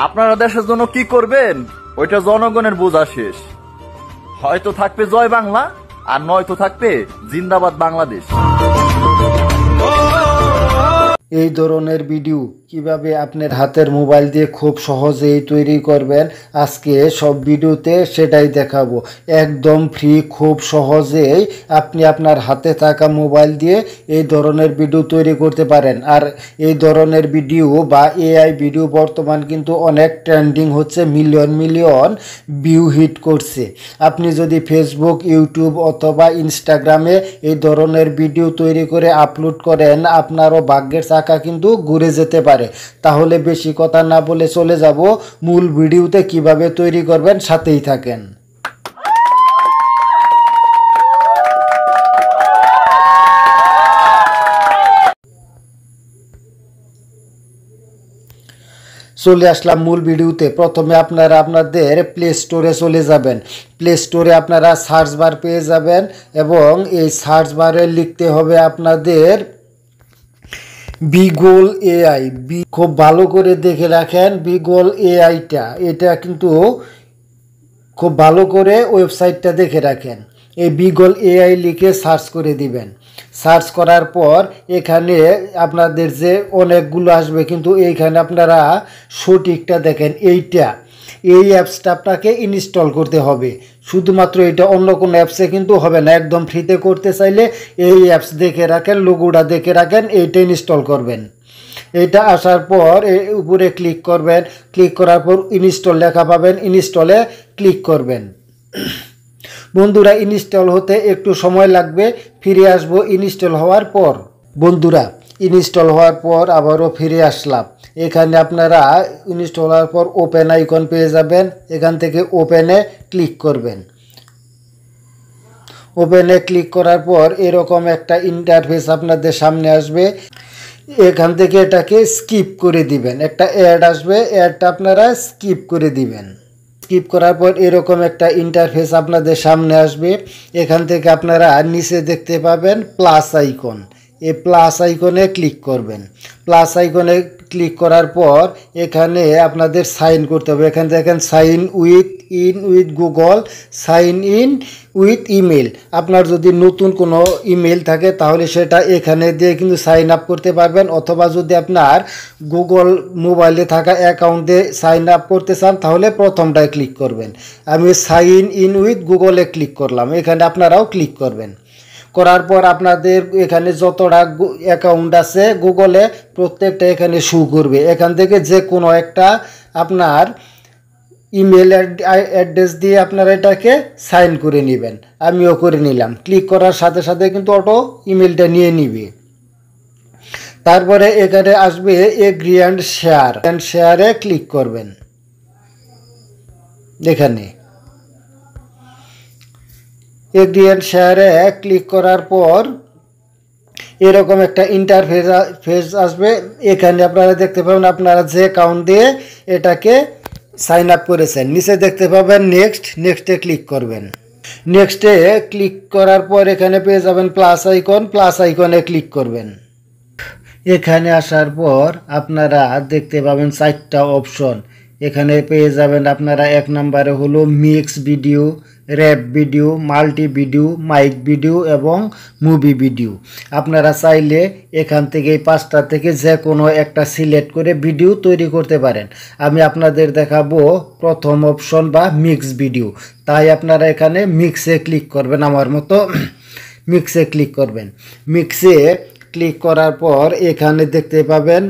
আপনারা দেশের জন্য কি করবেন ওইটা জনগণের বোঝা শেষ। হয়তো থাকবে জয় বাংলা, আর নয়তো থাকবে জিন্দাবাদ বাংলাদেশ। এই ধরনের ভিডিও কিভাবে আপনার হাতের মোবাইল দিয়ে খুব সহজেই তৈরি করবেন, আজকে সব ভিডিওতে সেটাই দেখাবো। একদম ফ্রি, খুব সহজেই আপনি আপনার হাতে থাকা মোবাইল দিয়ে এই ধরনের ভিডিও তৈরি করতে পারেন। আর এই ধরনের ভিডিও বা এআই ভিডিও বর্তমান কিন্তু অনেক ট্রেন্ডিং হচ্ছে, মিলিয়ন মিলিয়ন ভিউ হিট করছে। আপনি যদি ফেসবুক, ইউটিউব অথবা ইনস্টাগ্রামে এই ধরনের ভিডিও তৈরি করে আপলোড করেন, আপনারও ভাগ্যের চাকা কিন্তু ঘুরে যেতে পারে। তাহলে বেশি কথা না বলে চলে যাব মূল ভিডিওতে, কিভাবে তৈরি করবেন, সাথেই থাকেন। চলে আসলাম মূল ভিডিওতে। প্রথমে আপনারা আপনাদের প্লে স্টোরে চলে যাবেন। প্লে স্টোরে আপনারা সার্চ বার পেয়ে যাবেন এবং এই সার্চ বারে লিখতে হবে আপনাদের বিগল এআই। খুব ভালো করে দেখে রাখেন, বিগল এআইটা, এটা কিন্তু খুব ভালো করে ওয়েবসাইটটা দেখে রাখেন। এই বিগল এআই লিখে সার্চ করে দিবেন। সার্চ করার পর এখানে আপনাদের যে অনেকগুলো আসবে, কিন্তু এইখানে আপনারা সঠিকটা দেখেন, এই অ্যাপসটা আপনাকে ইনস্টল করতে হবে। শুধুমাত্র এটা, অন্য কোনো অ্যাপসে কিন্তু হবে না। একদম ফ্রিতে করতে চাইলে এই অ্যাপস দেখে রাখেন, লোগোটা দেখে রাখেন, এইটা ইনস্টল করবেন। এটা আসার পর উপরে ক্লিক করবেন। ক্লিক করার পর ইনস্টল লেখা পাবেন, ইনস্টলে ক্লিক করবেন। বন্ধুরা, ইনস্টল হতে একটু সময় লাগবে, ফিরে আসবো ইনস্টল হওয়ার পর। বন্ধুরা, ইনস্টল হওয়ার পর আবারও ফিরে আসলাম। এখানে আপনারা ইনস্টল হওয়ার পর ওপেন আইকন পেয়ে যাবেন। এখান থেকে ওপেনে ক্লিক করবেন। ওপেনে ক্লিক করার পর এরকম একটা ইন্টারফেস আপনাদের সামনে আসবে। এখান থেকে এটাকে স্কিপ করে দিবেন। একটা অ্যাড আসবে, অ্যাডটা আপনারা স্কিপ করে দিবেন। স্কিপ করার পর এরকম একটা ইন্টারফেস আপনাদের সামনে আসবে। এখান থেকে আপনারা নিচে দেখতে পাবেন প্লাস আইকন। এই প্লাস আইকনে ক্লিক করবেন। প্লাস আইকনে ক্লিক করার পর এখানে আপনাদের সাইন করতে হবে। এখানে দেখেন sign in with Google, sign in with email. আপনার যদি নতুন কোনো ইমেল থাকে তাহলে সেটা এখানে দিয়ে কিন্তু সাইন আপ করতে পারবেন, অথবা যদি আপনার গুগল মোবাইলে থাকা অ্যাকাউন্ট দিয়ে সাইন আপ করতে চান তাহলে প্রথমটায় ক্লিক করবেন। আমি সাইন ইন উইথ গুগলে ক্লিক করলাম, এখানে আপনারাও ক্লিক করবেন। করার পর আপনাদের এখানে যতটা অ্যাকাউন্ট আছে গুগলে, প্রত্যেকটা এখানে শো করবে। এখান থেকে যে কোনো একটা আপনার ইমেল অ্যাড্রেস দিয়ে আপনারা এটাকে সাইন করে নেবেন। আমিও করে নিলাম। ক্লিক করার সাথে সাথে কিন্তু অটো ইমেলটা নিয়ে নিবে। তারপরে এখানে আসবে এগ্রি অ্যান্ড শেয়ারে ক্লিক করবেন। এখানে এগ্রি অ্যান্ড শেয়ারে ক্লিক করার পর এরকম একটা ইন্টারফেস আসবে। এখানে আপনারা দেখতে পাবেন আপনারা যে অ্যাকাউন্ট দিয়ে এটাকে সাইন আপ করেছেন। নিচে দেখতে পাবেন নেক্সটে ক্লিক করবেন। নেক্সটে ক্লিক করার পর এখানে পেয়ে যাবেন প্লাস আইকন, প্লাস আইকনে ক্লিক করবেন। এখানে আসার পর আপনারা দেখতে পাবেন 4টা অপশন। এখানে পেয়ে যাবেন আপনারা, 1 নম্বরে হলো mix video, rap video, multi video, mic video এবং মুভি ভিডিও। আপনারা চাইলে এখান থেকে এই 5টা থেকে যে কোনো একটা সিলেক্ট করে ভিডিও তৈরি করতে পারেন। আমি আপনাদের দেখাবো প্রথম অপশন বা মিক্স ভিডিও, তাই আপনারা এখানে মিক্সে ক্লিক করবেন। আমার মতো মিক্সে ক্লিক করবেন। মিক্সে ক্লিক করার পর এখানে দেখতে পাবেন,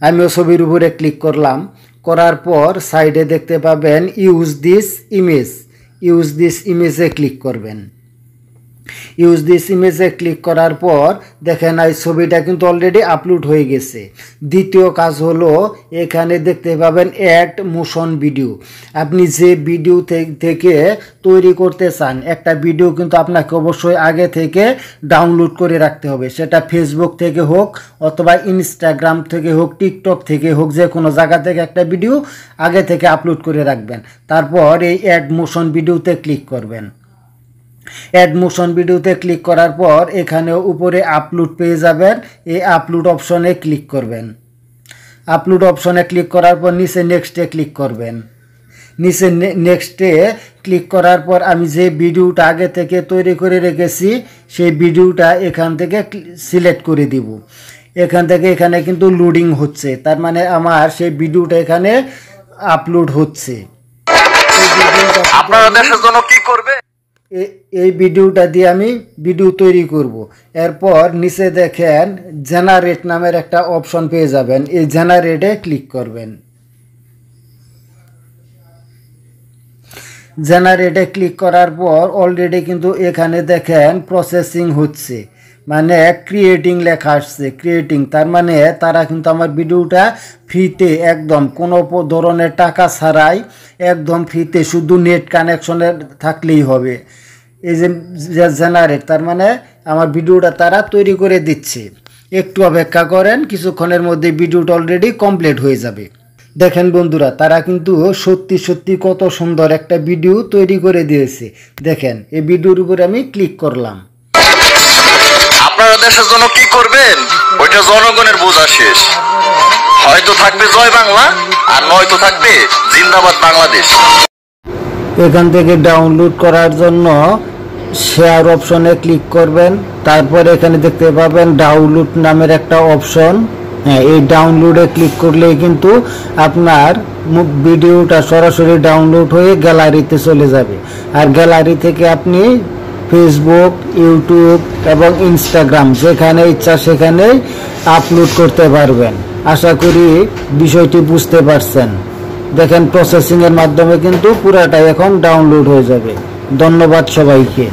আমিও ছবির উপরে ক্লিক করলাম। করার পর সাইডে দেখতে পাবেন ইউজ দিস ইমেজে ক্লিক করবেন। ইউজ দিস ইমেজে ক্লিক করার পর দেখেন এই ছবিটা কিন্তু অলরেডি আপলোড হয়ে গেছে। দ্বিতীয় কাজ হলো এখানে দেখতে পাবেন অ্যাড মোশন ভিডিও। আপনি যে ভিডিও থেকে তৈরি করতে চান, একটা ভিডিও কিন্তু আপনাকে অবশ্যই আগে থেকে ডাউনলোড করে রাখতে হবে। সেটা ফেসবুক থেকে হোক অথবা ইনস্টাগ্রাম থেকে হোক, টিকটক থেকে হোক, যে কোনো জায়গা থেকে একটা ভিডিও আগে থেকে আপলোড করে রাখবেন। তারপর এই অ্যাড মোশন ভিডিওতে ক্লিক করবেন। অ্যাড মোশন ভিডিওতে ক্লিক করার পর এখানে উপরে আপলোড পেয়ে যাবেন। এই আপলোড অপশনে ক্লিক করবেন। আপলোড অপশনে ক্লিক করার পর নিচে নেক্সটে ক্লিক করবেন। নিচে নেক্সটে ক্লিক করার পর আমি যে ভিডিওটা আগে থেকে তৈরি করে রেখেছি সেই ভিডিওটা এখান থেকে সিলেক্ট করে দিব। এখান থেকে এখানে কিন্তু লোডিং হচ্ছে, তার মানে আমার সেই ভিডিওটা এখানে আপলোড হচ্ছে। আপনারা দেশের জন্য কি করবে? এই ভিডিওটা দিয়ে আমি ভিডিও তৈরি করব। এরপর নিচে দেখেন জেনারেট নামের একটা অপশন পেয়ে যাবেন, এই জেনারেটে ক্লিক করবেন। জেনারেটে ক্লিক করার পর অলরেডি কিন্তু এখানে দেখেন প্রসেসিং হচ্ছে, মানে ক্রিয়েটিং লেখা আসছে, ক্রিয়েটিং, তার মানে তারা কিন্তু আমার ভিডিওটা ফ্রিতে একদম কোনো ধরনের টাকা ছাড়াই একদম ফ্রিতে শুধু নেট কানেকশনের থাকলেই হবে। এই যে জেনারেট, তার মানে আমার ভিডিওটা তারা তৈরি করে দিচ্ছে। একটু অপেক্ষা করেন, কিছুক্ষণের মধ্যে ভিডিওটা অলরেডি কমপ্লিট হয়ে যাবে। দেখেন বন্ধুরা, তারা কিন্তু সত্যি সত্যি কত সুন্দর একটা ভিডিও তৈরি করে দিয়েছে। দেখেন এই ভিডিওর উপরে আমি ক্লিক করলাম। আপনারা দেশের জন্য কি করবেন ওইটা জনগণের বোঝা শেষ। হয়তো থাকবে জয় বাংলা আর নয়তো থাকবে জিন্দাবাদ বাংলাদেশ। এখান থেকে ডাউনলোড করার জন্য শেয়ার অপশনে ক্লিক করবেন, তারপর এখানে দেখতে পাবেন ডাউনলোড নামের একটা অপশন। হ্যাঁ, এই ডাউনলোডে ক্লিক করলেই কিন্তু আপনার ভিডিওটা সরাসরি ডাউনলোড হয়ে গ্যালারিতে চলে যাবে। আর গ্যালারি থেকে আপনি ফেসবুক, ইউটিউব এবং ইনস্টাগ্রাম যেখানে ইচ্ছা সেখানেই আপলোড করতে পারবেন। আশা করি বিষয়টি বুঝতে পারছেন। দেখেন প্রসেসিংয়ের মাধ্যমে কিন্তু পুরাটাই এখন ডাউনলোড হয়ে যাবে। ধন্যবাদ সবাইকে।